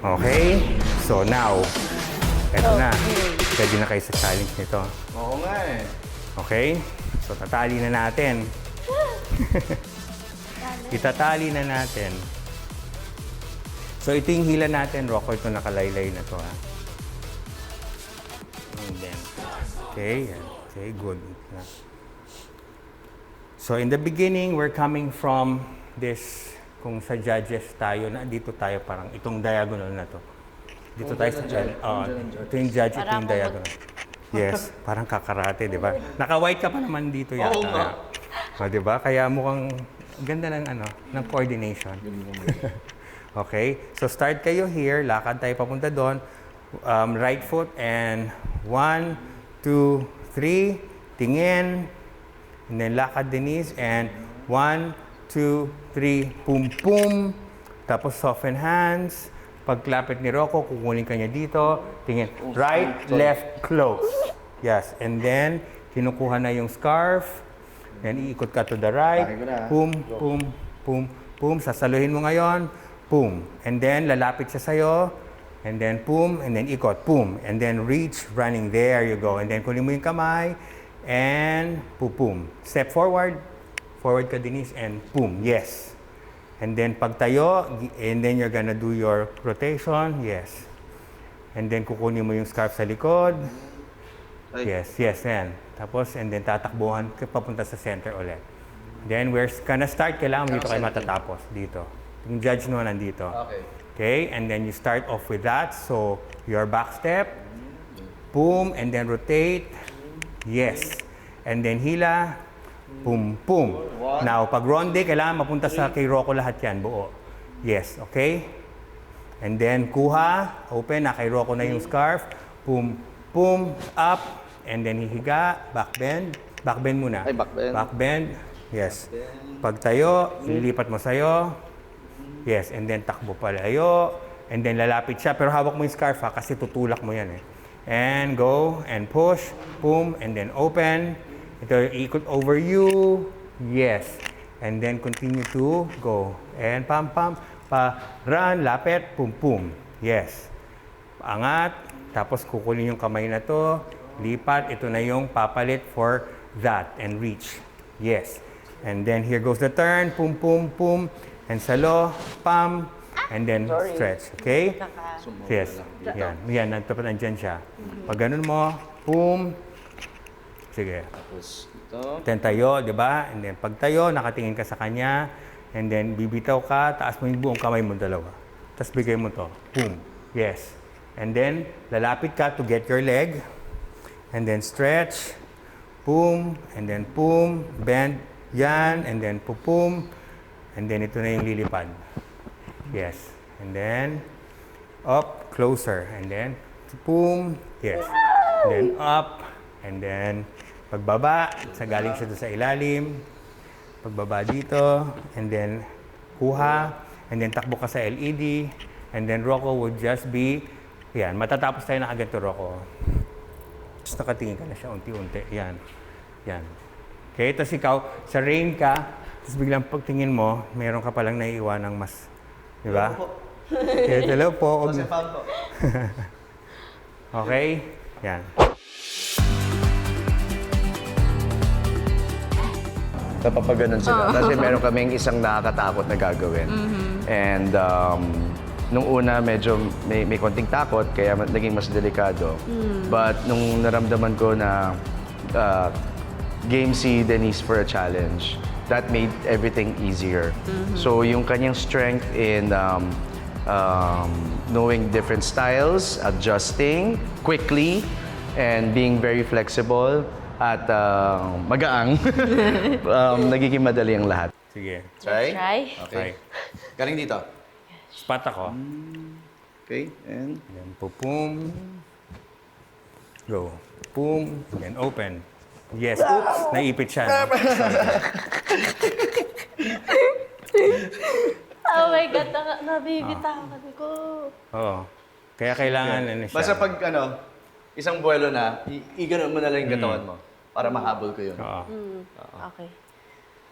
Okay? So now, eto na. Pwede na kayo sa challenge nito. Oo nga eh. Okay? So tatali na natin. Itatali na natin. So ito yung hila natin, Rocco. Ito nakalaylay na to, ha? And then, okay, yan. Okay, good. So in the beginning, we're coming from this, kung sa judges tayo, na dito tayo parang itong diagonal na to. Dito tayo sa judge. Ito yung judge, ito yung diagonal. Yes, parang kakarate, di ba? Naka-white ka pa naman dito yata. Oo nga. O, di ba? Kaya mukhang ganda ng ng coordination. Okay, so start kayo here, lakad tayo papunta doon. Right foot and 1, 2, 3, tingin. And then lakad Denise and 1, 2, 3, pum pum. Tapos soften hands. Pagklapit ni Rocco, kukunin ka niya dito. Tingin. Right, left, close. Yes. And then, kinukuha na yung scarf. Then, iikot ka to the right. Pum, pum, pum, pum. Sasaluhin mo ngayon. Pum. And then, lalapit siya sa'yo. And then, pum. And then, ikot. Pum. And then, reach. Running. There you go. And then, kunin mo yung kamay. And, pum. Step forward. Forward ka, Denise. And, pum. Yes. And then pagtayo, and then you're gonna do your rotation. Yes. And then kukunin mo yung scarf sa likod. Yes, yes, yan. Tapos, and then tatakbuhan ka papunta sa center ulit. Then we're gonna start. Kailangan mo dito kayo matatapos. Dito. Yung judge mo nandito. Okay. Okay, and then you start off with that. So, your back step. Boom, and then rotate. Yes. And then hila. Pum, pum. Now, pag ronde, kailangan mapunta sa kay Rocco lahat yan, buo. Yes, okay? And then, kuha, open, na kay Rocco na yung scarf. Pum, pum, up, and then hihiga, back bend. Back bend muna. Ay, back bend. Back bend, yes. Pag tayo, ililipat mo sa'yo. Yes, and then takbo palayo. And then lalapit siya, pero hawak mo yung scarf ha, kasi tutulak mo yan eh. And go, and push, boom, and then open. Ito, ikot over you. Yes. And then continue to go. And pam, pam, pa, run, lapit, pum, pum. Yes. Angat. Tapos kukunin yung kamay na to. Lipat. Ito na yung papalit for that. And reach. Yes. And then here goes the turn. Pum, pum, pum. And salo, pam. And then stretch. Okay? Yes. Yan. Yan. Nandiyan siya. Pag ganun mo, pum. Sige. Tapos ito. Then tayo, di ba? And then pag tayo, nakatingin ka sa kanya. And then bibitaw ka, taas mo yung buong kamay mo dalawa. Tapos bigay mo to. Boom. Yes. And then, lalapit ka to get your leg. And then stretch. Boom. And then boom. Bend. Yan. And then pupum. And then ito na yung lilipad. Yes. And then, up, closer. And then, boom. Yes. And then up. And then, pagbaba, sa galing siya doon sa ilalim. Pagbaba dito. And then, kuha. And then, takbo ka sa LED. And then, Rocco would just be, yan, matatapos tayo na agad to Rocco. Tapos nakatingin ka na siya unti-unti. Yan. Yan. Okay, tapos ikaw, sa rain ka, tapos biglang pagtingin mo, meron ka palang naiiwan ng mas, di ba? Okay, hello po. Kasi fan po. Okay? Yan. Napapaganon sila. Kasi meron kaming isang nakakatakot na gagawin. And nung una, medyo may konting takot, kaya naging mas delikado. But nung naramdaman ko na game si Denise for a challenge, that made everything easier. So yung kanyang strength in knowing different styles, adjusting quickly, and being very flexible, at magaang, nagiging madali ang lahat. Sige. Try? Try. Okay. Galing dito. Spot ako. Okay, and Then, pupum. Go. Boom. Then, open. Yes. Oops. Naipit siya. No? Oh my God, nabibitaw ko. Oo. Kaya kailangan ano siya. basta pag isang buwelo na, iganon mo na lang yung katawan mo para mahabol ko yun. Oo. Okay.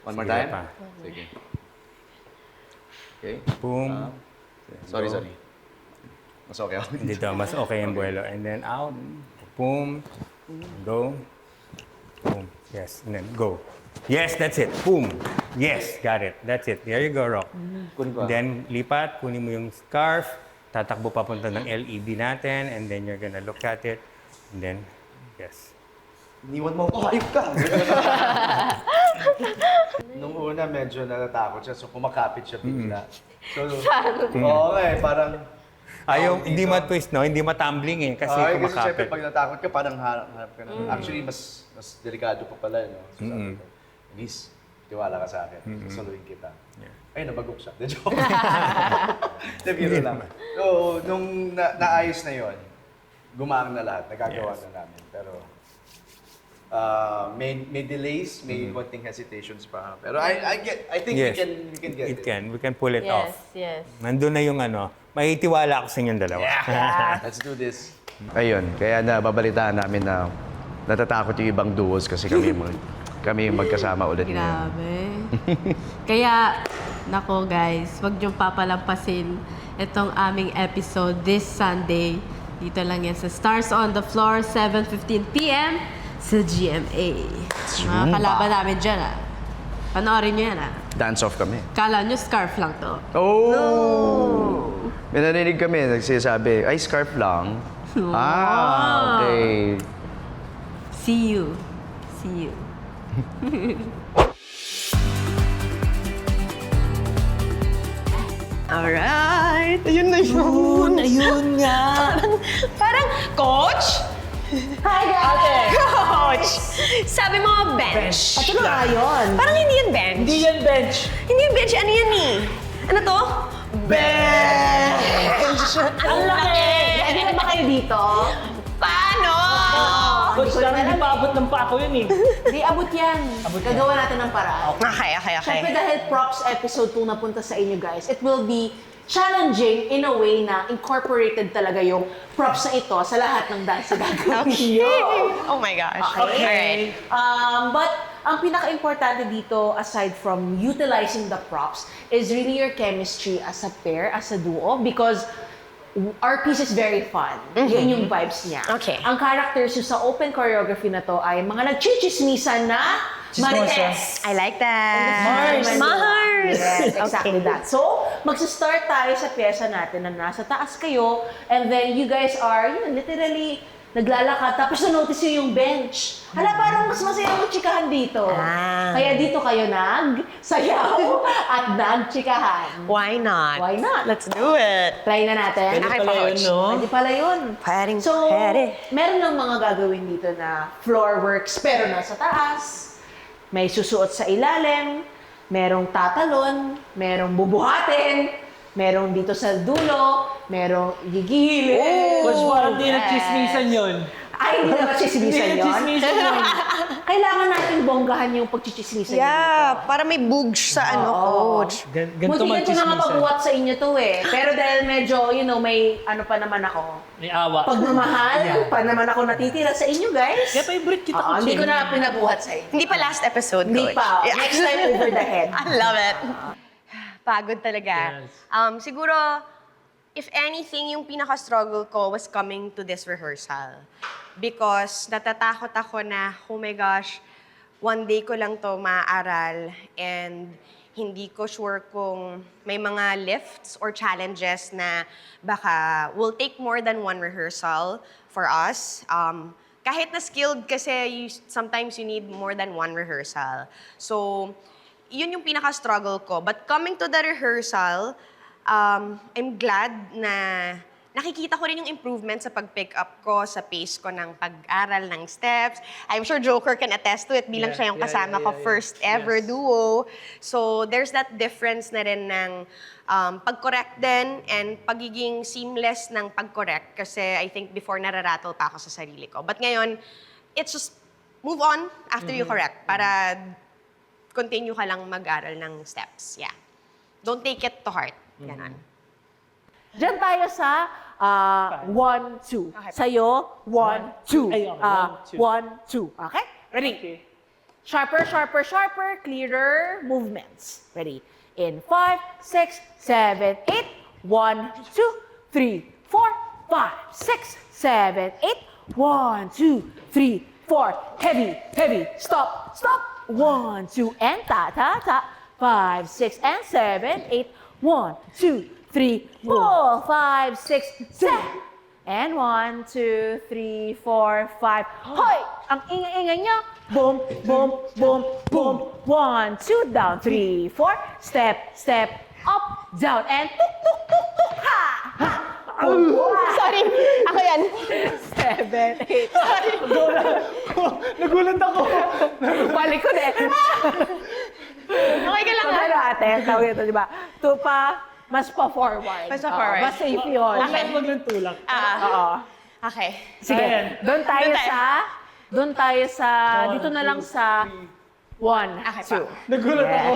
One more Sige time? pa. Sige. Okay. Boom. Sorry. Mas okay ako. Dito, mas okay yung buwelo. And then out, boom, go, boom. Yes, and then go. Yes, that's it. Boom. Yes, got it. That's it. There you go, Rock. Kunin ko. Then, lipat, kunin mo yung scarf, tatakbo papunta ng LED natin, and then you're gonna look at it, and then, yes. Iniwan mo ako, hayop ka! Nung una, medyo natatakot siya, so kumakapit siya bigla. So, oo nga parang... Ayaw, hindi ma-twist, no? Hindi ma-tumbling eh, kasi Kasi syempre, kumakapit. pag natakot ka, parang harap ka na. Actually, mas delikado pa pala, no? So, sabi ko, Liz, tiwala ka sa akin. Sasaluhin kita. Ay, nabagok siya. The joke. Nabiro lang. So, nung naayos na yon, gumaan na lahat. Nagagawa na namin. Pero, may delays, may konting hesitations pa. Pero I think Yes. we can get it. We can pull it off. Yes. Nandun na yung ano, maitiwala ako sa inyong dalawa. Let's do this. Ayun, kaya nababalitaan namin na natatakot yung ibang duos kasi kami yung magkasama ulit ngayon. Grabe. Kaya, nako guys, wag niyong papalampasin itong aming episode this Sunday. Dito lang yan sa Stars on the Floor, 7:15 p.m. sa GMA. Mga kalaban namin dyan, ah. Panoorin niyo yan, ah. Dance off kami. Kala niyo scarf lang to. Oh! May narinig kami, nagsasabi, ay, scarf lang. Ah, okay. See you. See you. Alright. Ayun na yun. Ayun nga. Parang, Coach? Hi, guys! Coach! Sabi mo, bench. Ito na nga yun. Parang hindi yan bench. Hindi yan bench. Hindi yan bench. Ano yan eh? Ano to? Bench! Ang laki! Hindi naman kayo dito. Paano? Coach, lang hindi paabot ng pako yun eh. Hindi, abot yan. Gagawa natin ng paraan. Okay. Siyempre dahil props episode 2 napunta sa inyo guys, it will be challenging in a way na incorporated talaga yung props na ito sa lahat ng dance na gagawin nyo. Oh my gosh. Okay. But ang pinaka-importante dito, aside from utilizing the props, is really your chemistry as a pair, as a duo, because our piece is very fun. Yun yung vibes niya. Okay. Ang characters yung sa open choreography na to ay mga nagchichismisan na marites. I like that. Mars! Yes, exactly that. So, magsa-start tayo sa pyesa natin na nasa taas kayo, and then you guys are, literally, naglalakad, tapos na-notice nyo yung bench. Hala, parang mas masaya ang chikahan dito. Kaya dito kayo nag-sayaw at nag-chikahan. Why not? Why not? Let's do it. Try na natin. Okay, Coach. Pwede pala yun. Pwedeng So, pwede. meron lang mga gagawin dito na floor works, pero nasa taas. May susuot sa ilalim, merong tatalon, merong bubuhatin, merong dito sa dulo, merong gigilin. Coach, parang di nagchismisan yun. Ay, hindi naman chismisan Hindi yun. nagchismisan yun. Kailangan natin bonggahan yung pagchichismisan yun. Yeah, para may boogs sa Coach. Ganito Muntikan ko na nga magchismisan. pabuhat sa inyo to eh. Pero dahil medyo, may ano pa naman ako. May awa. Pagmamahal, pa naman ako natitira sa inyo, guys. Kaya favorite kita, Coach. Hindi ko na pinabuhat sa inyo. Hindi pa last episode, Hindi Coach. pa. Yeah. Next time, over the head. I love it. Pagod talaga. Yes. Siguro, if anything, yung pinaka-struggle ko was coming to this rehearsal. Because natatakot ako na, oh my gosh, one day ko lang to maaaral and hindi ko sure kung may mga lifts or challenges na baka will take more than one rehearsal for us. Kahit na skilled kasi, sometimes you need more than one rehearsal. So, yun yung pinaka-struggle ko. But coming to the rehearsal, I'm glad na nakikita ko rin yung improvement sa pag-pick up ko, sa pace ko ng pag-aral ng steps. I'm sure Joker can attest to it bilang siya yung kasama ko first ever duo. So there's that difference na rin ng pag-correct din and pagiging seamless ng pag-correct kasi I think before nararattle pa ako sa sarili ko. But ngayon, it's just move on after you correct para continue ka lang mag-aral ng steps. Yeah. Don't take it to heart. Ganon. Diyan tayo sa 1, 2. Sa'yo, 1, 2. Ay, okay, 1, 2. Okay? Ready? Sharper, sharper, sharper, clearer movements. Ready? In 5, 6, 7, 8. 1, 2, 3, 4, 5, 6, 7, 8. 1, 2, 3, 4. Heavy, heavy. Stop, stop. 1, 2, and ta, ta, ta. 5, 6, and 7, 8. 1, 2, 3, 4, 5, 6, 7. And 1, 2, 3, 4, 5. Hoy! Ang ingay-ingay niya. Boom, boom, boom, boom. 1, 2, down. 3, 4. Step, step, up, down, and tuk, tuk, tuk, tuk, ha! Ha! Sorry, ako yan. 7, 8. Nagulat ako. Balik ko din. Okay ka lang, ha? Pero ate, tawag ito, di ba? Tupa, mas pa-forward. Mas pa-forward. Mas safe yun. Okay. Wag lang tulak. Oo. Okay. Sige, Ayan. doon tayo sa, dito na lang sa 1, Okay pa. 2. Nagulat ako.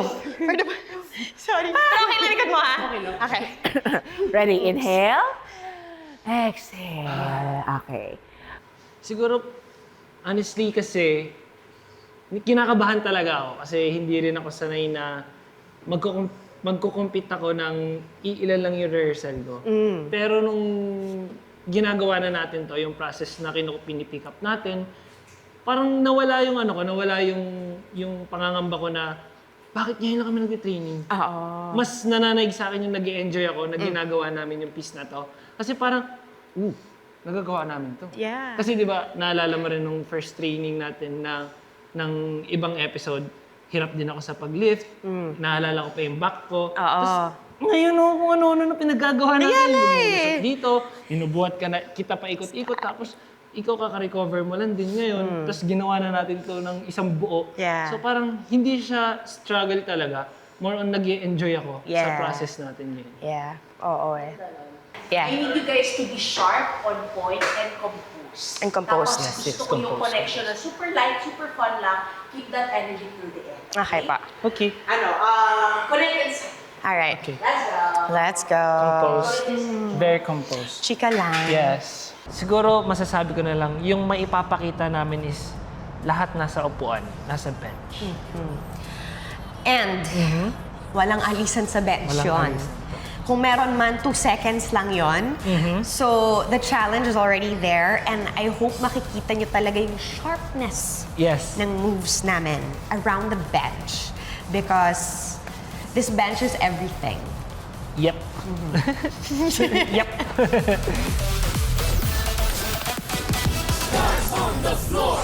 Sorry. Pero okay lang likod mo, ha? Okay. Ready? Inhale. Exhale. Okay. Siguro, honestly kasi, kinakabahan talaga ako kasi hindi rin ako sanay na magko-compete ako ng iilan lang yung rehearsal ko. Pero nung ginagawa na natin to, yung process na pinipick up natin, parang nawala yung nawala yung pangangamba ko na bakit ngayon lang kami nag-training? Oo. Mas nananaig sa akin yung nag-enjoy ako na ginagawa namin yung piece na to. Kasi parang, nagagawa namin to. Yeah. Kasi di ba, naalala mo rin nung first training natin na ng ibang episode, hirap din ako sa pag-lift. Naalala ko pa yung back ko. Tapos, ngayon kung ano-ano na pinagagawa natin. Lumusot dito, inubuhat ka na, kita pa ikot-ikot, tapos ikaw kaka-recover mo lang din ngayon. Tapos ginawa na natin to ng isang buo. Yeah. So parang hindi siya struggle talaga. More on nag-enjoy ako sa Yeah. process natin ngayon. Yeah. Oo eh. Yeah. I need you guys to be sharp, on point, and composed. And composed. Tapos Yes, gusto ko yung composed. connection na super light, super fun lang. Keep that energy through the end. Okay pa. Okay. Connected. Alright. Okay. Let's go. Composed. Very composed. Chika lang. Yes. Siguro masasabi ko na lang, yung maipapakita namin is lahat nasa upuan, nasa bench. And, walang alisan sa bench Walang yun. alisan. Kung meron man, 2 seconds lang yon. So, the challenge is already there and I hope makikita nyo talaga yung sharpness Yes. ng moves namin around the bench. Because this bench is everything. Yep. Yep. On the floor.